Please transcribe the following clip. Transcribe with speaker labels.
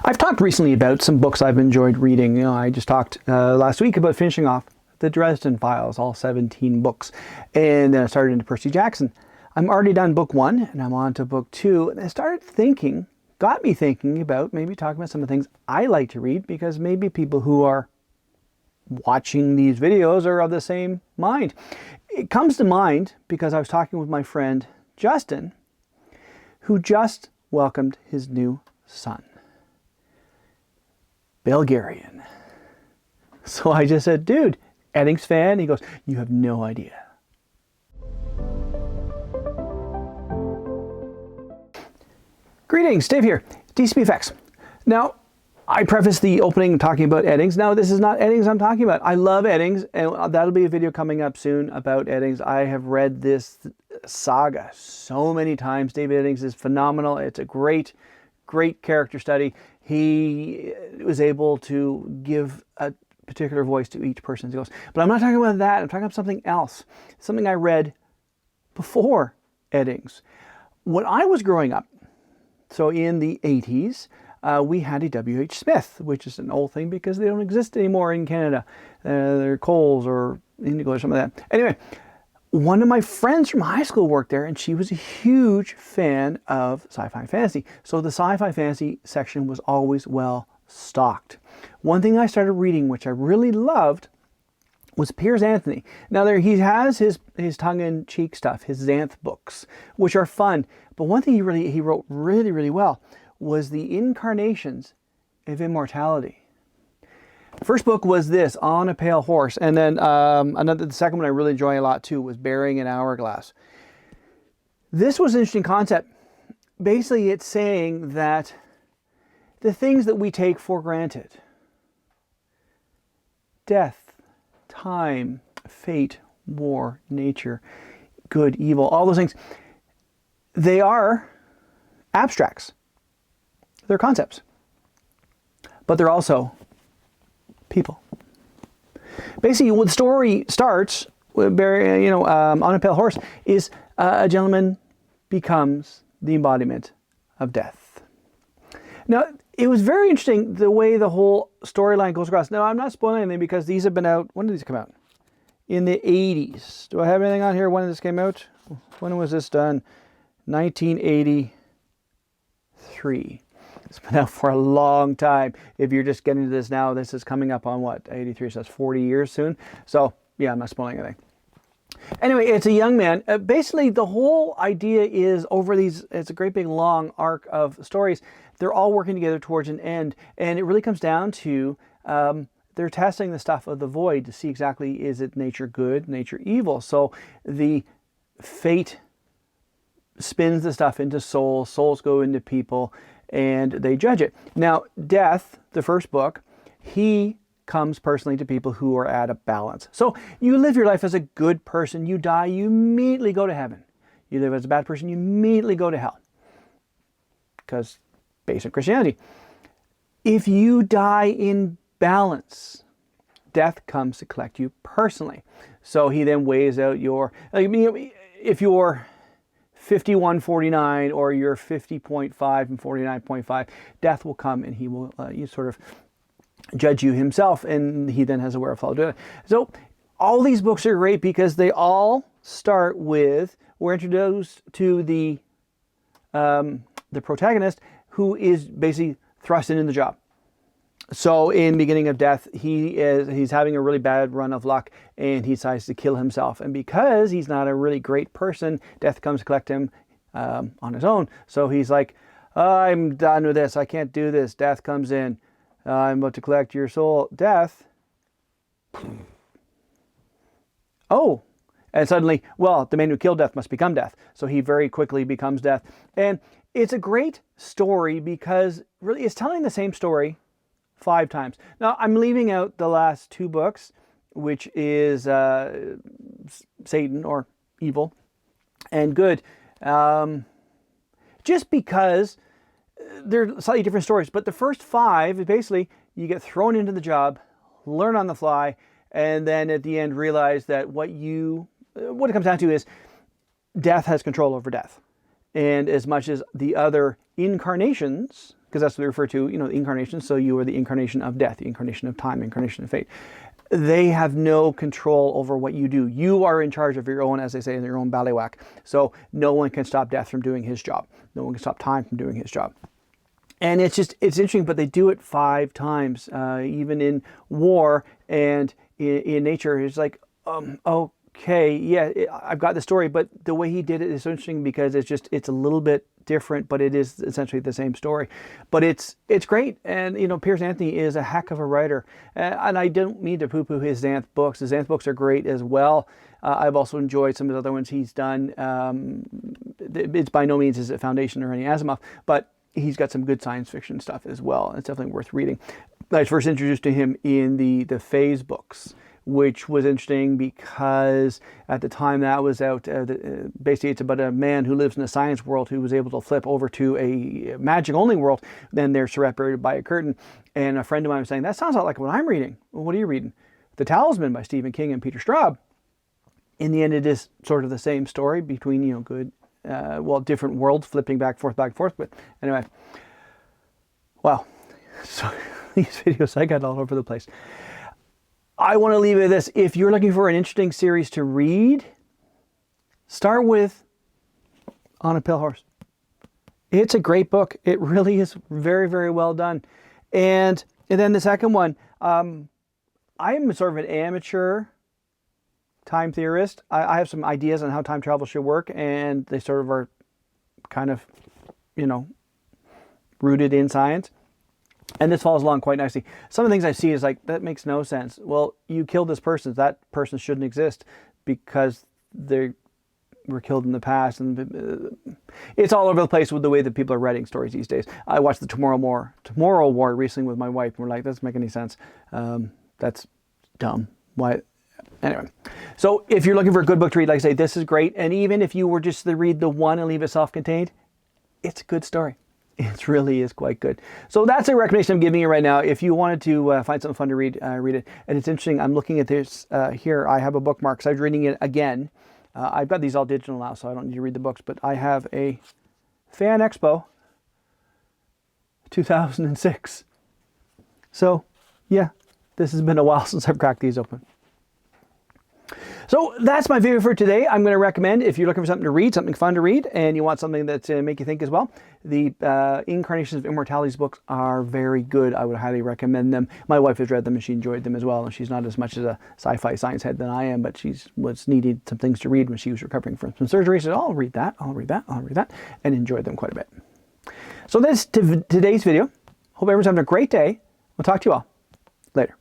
Speaker 1: I've talked recently about some books I've enjoyed reading. You know, I just talked last week about finishing off the Dresden Files, all 17 books, and then I started into Percy Jackson. I'm already done book 1, and I'm on to book 2, and I started thinking, got me thinking about maybe talking about some of the things I like to read, because maybe people who are watching these videos are of the same mind. It comes to mind because I was talking with my friend Justin, who just welcomed his new son, Belgarian. So I just said, dude, Eddings fan? He goes, you have no idea. Greetings, Dave here, DCPFX. Now, I preface the opening talking about Eddings. Now, this is not Eddings I'm talking about. I love Eddings, and that'll be a video coming up soon about Eddings. I have read this saga so many times. David Eddings is phenomenal. It's a great, great character study. He was able to give a particular voice to each person as he goes. But I'm not talking about that. I'm talking about something else. Something I read before Eddings. When I was growing up, so in the 80s, we had a W.H. Smith, which is an old thing because they don't exist anymore in Canada. They're Coles or Indigo or something like that. Anyway, one of my friends from high school worked there, and she was a huge fan of sci-fi fantasy. So the sci-fi fantasy section was always well stocked. One thing I started reading, which I really loved, was Piers Anthony. Now he has his tongue-in-cheek stuff, his Xanth books, which are fun. But one thing he wrote really well was the Incarnations of Immortality. First book was this, On a Pale Horse, and then the second one I really enjoy a lot too was Bearing an Hourglass. This was an interesting concept. Basically, it's saying that the things that we take for granted, death, time, fate, war, nature, good, evil, all those things, they are abstracts. They're concepts. But they're also people. Basically, what the story starts with, On a Pale Horse, is a gentleman becomes the embodiment of death. Now, it was very interesting the way the whole storyline goes across. Now, I'm not spoiling anything because these have been out. When did these come out? In the 80s. Do I have anything on here when this came out? When was this done? 1983. It's been out for a long time. If you're just getting to this now, this is coming up on what? 83, so that's 40 years soon. So, yeah, I'm not spoiling anything. Anyway, it's a young man. Basically, the whole idea is over these, it's a great big long arc of stories. They're all working together towards an end. And it really comes down to, they're testing the stuff of the void to see exactly, is it nature good, nature evil? So the fate spins the stuff into souls. Souls go into people, and they judge it. Now, Death, the first book, he comes personally to people who are at a balance. So you live your life as a good person. You die, you immediately go to heaven. You live as a bad person, you immediately go to hell. Because basic Christianity. If you die in balance, death comes to collect you personally. So he then weighs out your, if you're 51.49 or you're 50.5 and 49.5, death will come and he will you sort of judge you himself, and he then has a wherewithal to do it. So all these books are great because they all start with, we're introduced to the protagonist, who is basically thrust into the job. So in beginning of Death, he's having a really bad run of luck, and he decides to kill himself. And because he's not a really great person, Death comes to collect him on his own. So he's like, I'm done with this. I can't do this. Death comes in. I'm about to collect your soul. Death. Oh. And suddenly, well, the man who killed Death must become Death. So he very quickly becomes Death. And it's a great story because really it's telling the same story 5 times. Now, I'm leaving out the last 2 books, which is Satan or evil and good. Just because they're slightly different stories. But the first 5, basically, you get thrown into the job, learn on the fly, and then at the end realize that what it comes down to is death has control over death. And as much as the other incarnations because that's what they refer to, the incarnation. So you are the incarnation of death, the incarnation of time, incarnation of fate. They have no control over what you do. You are in charge of your own, as they say, in your own ballywhack. So no one can stop death from doing his job. No one can stop time from doing his job. And it's interesting, but they do it 5 times, even in war and in nature. It's like, okay, yeah, I've got the story, but the way he did it is so interesting because it's a little bit different, but it is essentially the same story. But it's great, and Piers Anthony is a heck of a writer, and I don't mean to poo-poo his Xanth books. His Xanth books are great as well. I've also enjoyed some of the other ones he's done. It's by no means is it Foundation or any Asimov, but he's got some good science fiction stuff as well. It's definitely worth reading. I was first introduced to him in the Phase books, which was interesting because at the time that was out, basically it's about a man who lives in a science world who was able to flip over to a magic-only world. Then they're separated by a curtain. And a friend of mine was saying, that sounds a lot like what I'm reading. Well, what are you reading? The Talisman by Stephen King and Peter Straub. In the end, it is sort of the same story between, good, different worlds flipping back and forth. But anyway, wow. So these videos, I got all over the place. I want to leave it with this. If you're looking for an interesting series to read, start with On a Pale Horse. It's a great book. It really is very, very well done. And then the second one, I am sort of an amateur time theorist. I have some ideas on how time travel should work, and they sort of are kind of, rooted in science. And this follows along quite nicely. Some of the things I see is like, that makes no sense. Well, you killed this person. That person shouldn't exist because they were killed in the past. And it's all over the place with the way that people are writing stories these days. I watched the Tomorrow War recently with my wife. And we're like, that doesn't make any sense. That's dumb. Why? Anyway, so if you're looking for a good book to read, like I say, this is great. And even if you were just to read the one and leave it self-contained, it's a good story. It really is quite good. So that's a recommendation I'm giving you right now. If you wanted to find something fun to read, read it. And it's interesting. I'm looking at this here. I have a bookmark because I was reading it again. I've got these all digital now, so I don't need to read the books. But I have a Fan Expo 2006. So, yeah, this has been a while since I've cracked these open. So that's my video for today. I'm going to recommend, if you're looking for something to read, something fun to read, and you want something that make you think as well, the Incarnations of Immortality books are very good. I would highly recommend them. My wife has read them and she enjoyed them as well. And she's not as much as a sci-fi science head than I am, but she was needed some things to read when she was recovering from some surgery. She said, I'll read that, and enjoyed them quite a bit. So that's today's video. Hope everyone's having a great day. We'll talk to you all later.